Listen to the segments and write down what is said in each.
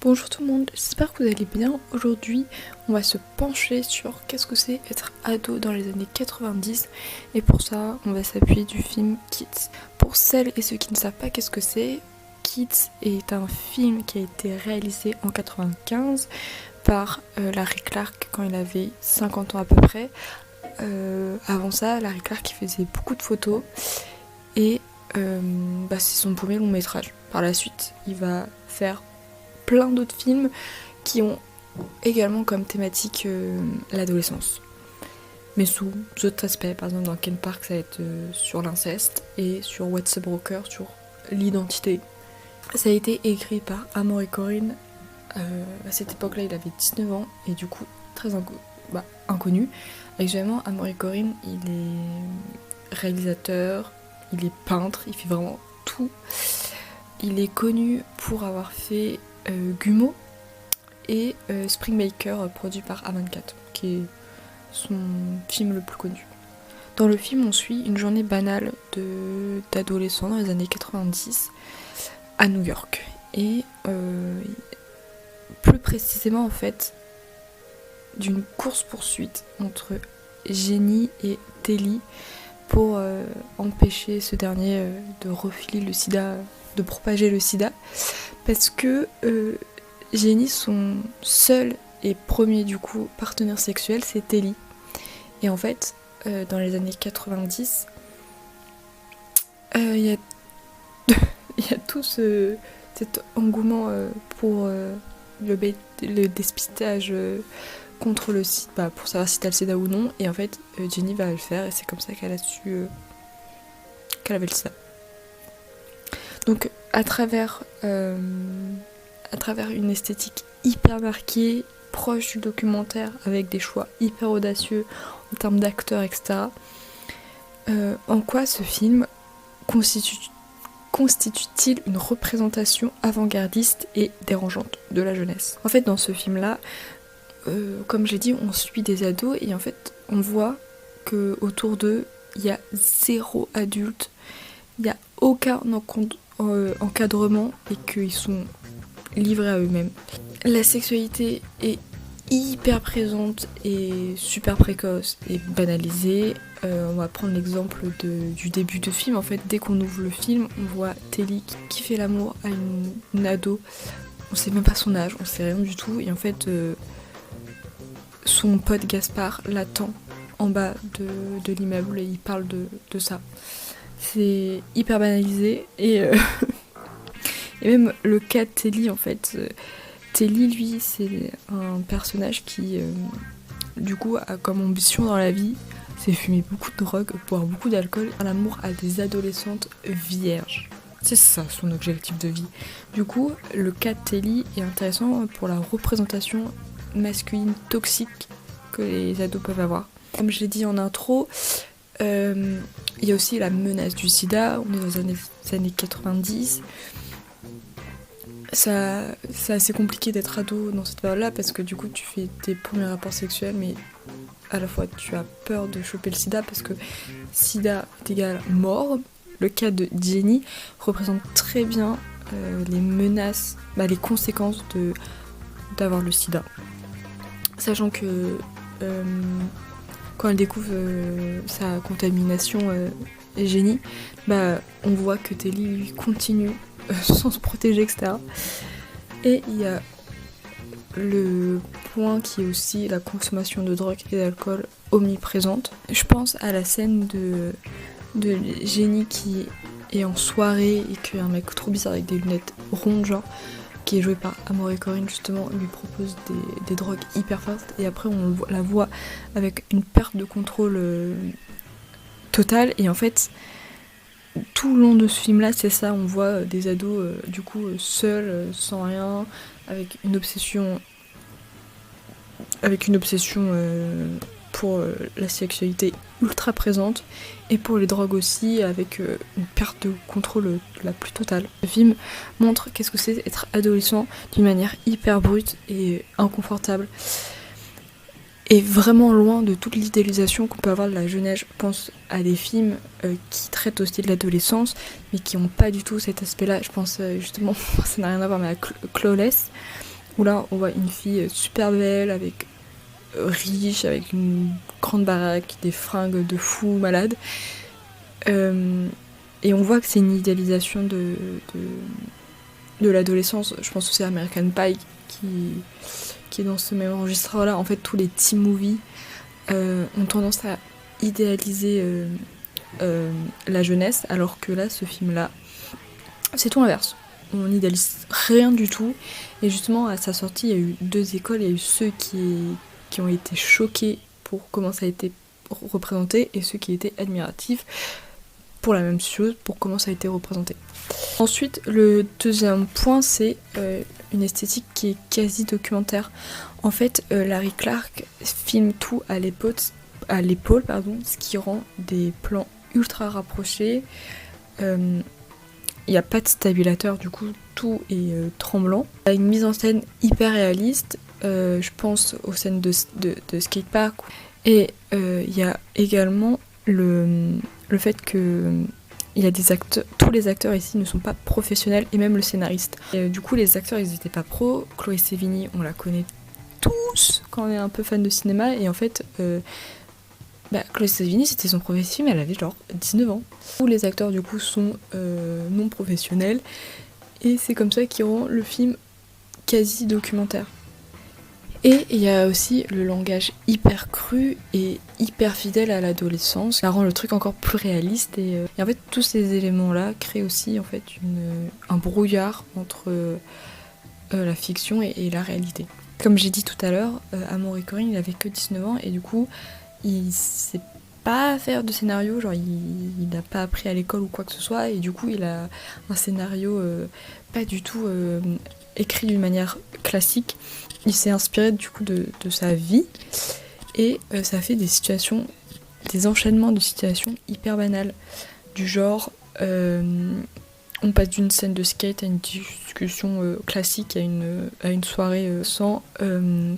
Bonjour tout le monde, j'espère que vous allez bien. Aujourd'hui, on va se pencher sur qu'est-ce que c'est être ado dans les années 90 et pour ça, on va s'appuyer du film Kids. Pour celles et ceux qui ne savent pas qu'est-ce que c'est, Kids est un film qui a été réalisé en 95 par Larry Clark quand il avait 50 ans à peu près. Avant ça, Larry Clark il faisait beaucoup de photos et c'est son premier long métrage. Par la suite, il va faire plein d'autres films qui ont également comme thématique l'adolescence. Mais sous d'autres aspects, par exemple dans Ken Park ça va être sur l'inceste et sur What's Up Broker sur l'identité. Ça a été écrit par Amory Corinne, à cette époque-là il avait 19 ans et du coup très inconnu. Actuellement Amory Corinne il est réalisateur, il est peintre, il fait vraiment tout. Il est connu pour avoir fait Gummo et Springmaker produit par A24 qui est son film le plus connu. Dans le film on suit une journée banale d'adolescents dans les années 90 à New York et plus précisément en fait d'une course-poursuite entre Jenny et Telly pour empêcher ce dernier de refiler le sida, de propager le sida, parce que Jenny, son seul et premier du coup partenaire sexuel, c'est Telly. Et en fait, dans les années 90, il y a tout cet engouement pour le dépistage contre le sida, pour savoir si t'as le sida ou non, et en fait Jenny va le faire et c'est comme ça qu'elle a su qu'elle avait le sida. Donc à travers une esthétique hyper marquée, proche du documentaire, avec des choix hyper audacieux en termes d'acteurs, etc. En quoi ce film constitue-t-il une représentation avant-gardiste et dérangeante de la jeunesse ? En fait, dans ce film-là, comme j'ai dit, on suit des ados et en fait, on voit que autour d'eux, il y a zéro adulte, il n'y a aucun encadrement et qu'ils sont livrés à eux-mêmes. La sexualité est hyper présente et super précoce et banalisée. On va prendre l'exemple du début de film. En fait, dès qu'on ouvre le film, on voit Telly qui fait l'amour à une ado. On sait même pas son âge, on sait rien du tout. Et en fait, son pote Gaspard l'attend en bas de l'immeuble et il parle de ça. C'est hyper banalisé et même le cas de Telly en fait. Telly lui c'est un personnage qui du coup a comme ambition dans la vie c'est fumer beaucoup de drogue, boire beaucoup d'alcool, faire l'amour à des adolescentes vierges. C'est ça son objectif de vie. Du coup le cas de Telly est intéressant pour la représentation masculine toxique que les ados peuvent avoir. Comme je l'ai dit en intro, il y a aussi la menace du sida, on est dans les années 90. C'est assez compliqué d'être ado dans cette période-là parce que du coup tu fais tes premiers rapports sexuels mais à la fois tu as peur de choper le sida parce que sida est égal mort. Le cas de Jenny représente très bien les menaces, les conséquences d'avoir le sida. Sachant que quand elle découvre sa contamination Jenny, on voit que Telly lui continue sans se protéger, etc. Et il y a le point qui est aussi la consommation de drogue et d'alcool omniprésente. Je pense à la scène de Jenny qui est en soirée et qu'un mec trop bizarre avec des lunettes rondes genre, qui est joué par Amory Corinne justement, lui propose des drogues hyper fortes et après on la voit avec une perte de contrôle totale et en fait tout le long de ce film là c'est ça, on voit des ados seuls, sans rien, avec une obsession pour la sexualité ultra présente et pour les drogues aussi avec une perte de contrôle la plus totale. Le film montre qu'est-ce que c'est être adolescent d'une manière hyper brute et inconfortable et vraiment loin de toute l'idéalisation qu'on peut avoir de la jeunesse. Je pense à des films qui traitent aussi de l'adolescence mais qui n'ont pas du tout cet aspect là. Je pense justement, ça n'a rien à voir mais à Clueless où là on voit une fille super belle, avec riche, avec une grande baraque, des fringues de fou malade. Et on voit que c'est une idéalisation de l'adolescence. Je pense aussi à American Pie qui est dans ce même registre-là. En fait, tous les teen movies ont tendance à idéaliser la jeunesse, alors que là, ce film-là, c'est tout l'inverse. On n'idéalise rien du tout. Et justement, à sa sortie, il y a eu deux écoles. Il y a eu ceux qui ont été choqués pour comment ça a été représenté et ceux qui étaient admiratifs pour la même chose, pour comment ça a été représenté. Ensuite, le deuxième point, c'est une esthétique qui est quasi documentaire. En fait, Larry Clark filme tout à l'épaule, ce qui rend des plans ultra rapprochés. Il n'y a pas de stabilisateur, du coup tout est tremblant. Il y a une mise en scène hyper réaliste, je pense aux scènes de skatepark. Et il y a également le fait que il y a des acteurs, tous les acteurs ici ne sont pas professionnels, et même le scénariste. Et, du coup, les acteurs, ils n'étaient pas pros. Chloé Sevigny, on la connaît tous quand on est un peu fan de cinéma, et en fait, Chloé Sevigny, c'était son premier film, elle avait genre 19 ans. Tous les acteurs, du coup, sont non professionnels, et c'est comme ça qui rend le film quasi documentaire. Et il y a aussi le langage hyper cru et hyper fidèle à l'adolescence. Ça rend le truc encore plus réaliste. Et en fait, tous ces éléments-là créent aussi en fait un brouillard entre la fiction et la réalité. Comme j'ai dit tout à l'heure, Amaury Corinne, il avait que 19 ans et du coup, il sait pas faire de scénario. Genre, il n'a pas appris à l'école ou quoi que ce soit. Et du coup, il a un scénario pas du tout écrit d'une manière classique. Il s'est inspiré du coup de sa vie et ça fait des enchaînements de situations hyper banales. Du genre, on passe d'une scène de skate à une discussion classique, à une soirée sans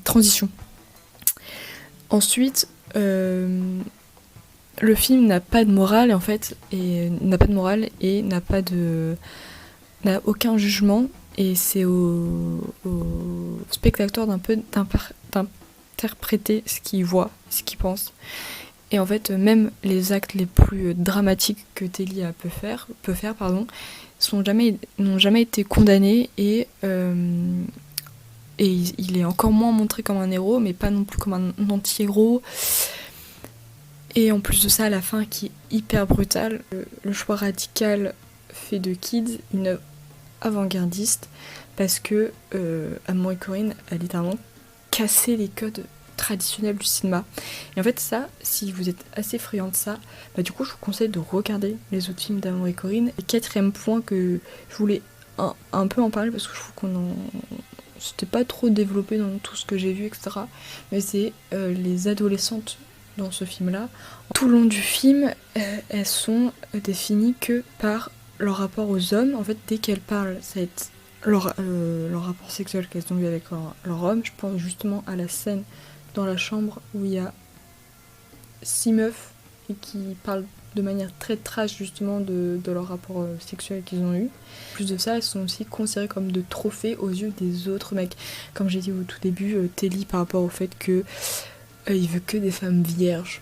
transition. Ensuite, le film n'a pas de morale en fait, et n'a aucun jugement. Et c'est au spectateur d'un peu d'interpréter ce qu'il voit, ce qu'il pense. Et en fait, même les actes les plus dramatiques que Telly peut faire, n'ont jamais été condamnés et il est encore moins montré comme un héros, mais pas non plus comme un anti-héros. Et en plus de ça, à la fin, qui est hyper brutale, le choix radical fait de Kids une œuvre avant-gardiste, parce que Amaury Corinne a littéralement cassé les codes traditionnels du cinéma. Et en fait ça, si vous êtes assez friand de ça, du coup je vous conseille de regarder les autres films d'Amaury Corinne. Et quatrième point que je voulais un peu en parler, parce que je trouve c'était pas trop développé dans tout ce que j'ai vu, etc. Mais c'est les adolescentes dans ce film-là. Tout le long du film, elles sont définies que par leur rapport aux hommes. En fait, dès qu'elles parlent, ça va être leur rapport sexuel qu'elles ont eu avec leur homme. Je pense justement à la scène dans la chambre où il y a 6 meufs et qui parlent de manière très trash justement de leur rapport sexuel qu'ils ont eu. En plus de ça, elles sont aussi considérées comme de trophées aux yeux des autres mecs. Comme j'ai dit au tout début, Telly par rapport au fait que il veut que des femmes vierges.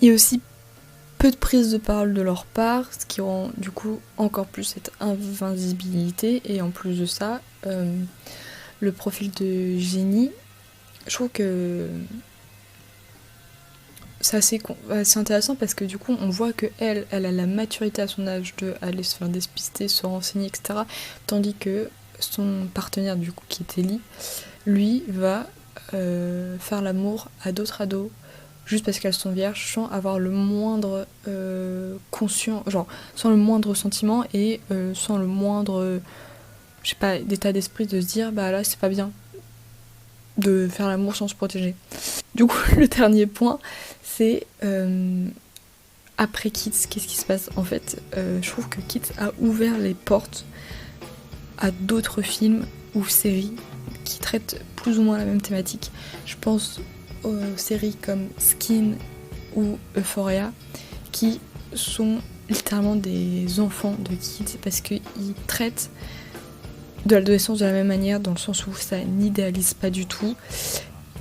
Il y a aussi peu de prise de parole de leur part, ce qui rend du coup encore plus cette invisibilité. Et en plus de ça, le profil de Jenny, je trouve que c'est assez intéressant, parce que du coup on voit que elle a la maturité à son âge de aller se faire despister, se renseigner, etc. Tandis que son partenaire du coup, qui est Ellie, lui va faire l'amour à d'autres ados juste parce qu'elles sont vierges, sans avoir le moindre sans le moindre sentiment et sans le moindre d'état d'esprit de se dire là c'est pas bien de faire l'amour sans se protéger. Du coup, le dernier point, c'est après Kids, qu'est-ce qui se passe en fait. Je trouve que Kids a ouvert les portes à d'autres films ou séries qui traitent plus ou moins la même thématique. Je pense aux séries comme Skin ou Euphoria, qui sont littéralement des enfants de Kids, parce qu'ils traitent de l'adolescence de la même manière, dans le sens où ça n'idéalise pas du tout.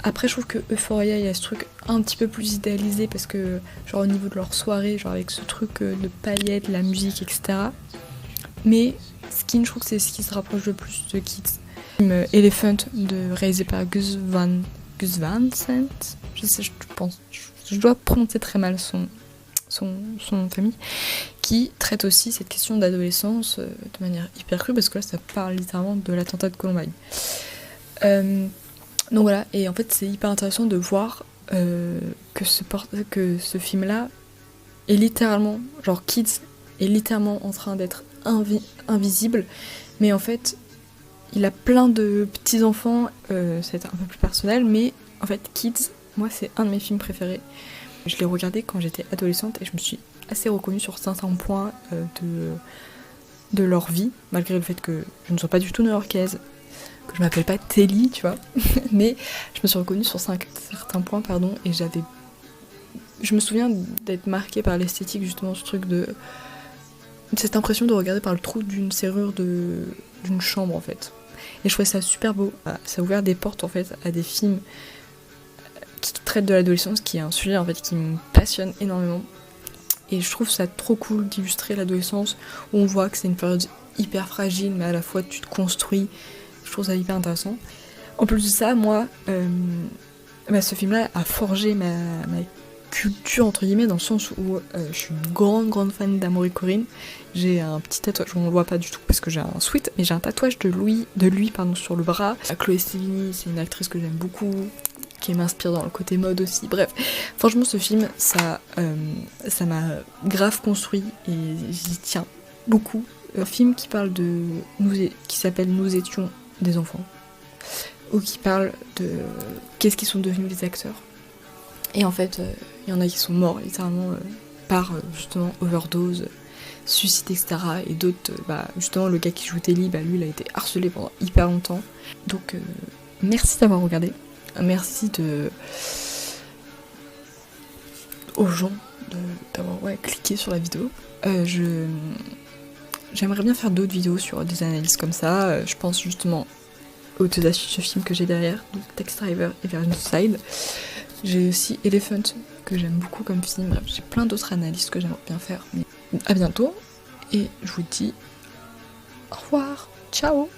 Après, je trouve que Euphoria, il y a ce truc un petit peu plus idéalisé parce que, genre, au niveau de leur soirée, genre, avec ce truc de paillettes, la musique, etc. Mais Skin, je trouve que c'est ce qui se rapproche le plus de Kids. Le film Elephant, réalisé par Gus Van Sant, je sais, je pense, je dois prononcer très mal son nom de famille, qui traite aussi cette question d'adolescence de manière hyper crue, parce que là, ça parle littéralement de l'attentat de Columbine. Donc voilà, et en fait c'est hyper intéressant de voir que ce film-là est littéralement, genre Kids est littéralement en train d'être invisible, mais en fait il a plein de petits-enfants, c'est un peu plus personnel, mais en fait Kids, moi c'est un de mes films préférés. Je l'ai regardé quand j'étais adolescente et je me suis assez reconnue sur certains points de leur vie, malgré le fait que je ne sois pas du tout new-yorkaise, que je m'appelle pas Telly, tu vois, mais je me suis reconnue sur certains points, pardon, et je me souviens d'être marquée par l'esthétique, justement, ce truc cette impression de regarder par le trou d'une serrure d'une chambre, en fait. Et je trouvais ça super beau. Ça a ouvert des portes, en fait, à des films qui traitent de l'adolescence, qui est un sujet, en fait, qui me passionne énormément. Et je trouve ça trop cool d'illustrer l'adolescence, où on voit que c'est une période hyper fragile, mais à la fois tu te construis. Je trouve ça hyper intéressant. En plus de ça, moi, ce film-là a forgé ma culture, entre guillemets, dans le sens où je suis une grande fan d'Amaury Corinne. J'ai un petit tatouage, on ne le voit pas du tout parce que j'ai un sweat, mais j'ai un tatouage de lui sur le bras. Chloé Sevigny, c'est une actrice que j'aime beaucoup, qui m'inspire dans le côté mode aussi. Bref, franchement, ce film, ça m'a grave construit et j'y tiens beaucoup. Un film qui parle qui s'appelle Nous étions des enfants, ou qui parle de qu'est-ce qu'ils sont devenus les acteurs. Et en fait, il y en a qui sont morts littéralement par justement overdose, suicide, etc. Et d'autres, justement le gars qui joue Telly, lui il a été harcelé pendant hyper longtemps. Donc merci d'avoir regardé, merci aux gens d'avoir cliqué sur la vidéo. J'aimerais bien faire d'autres vidéos sur des analyses comme ça. Je pense justement aux deux astuces de films que j'ai derrière, donc Taxi Driver et Virgin Suicide. J'ai aussi Elephant, que j'aime beaucoup comme film. Bref, j'ai plein d'autres analyses que j'aimerais bien faire. Mais à bientôt, et je vous dis au revoir, ciao.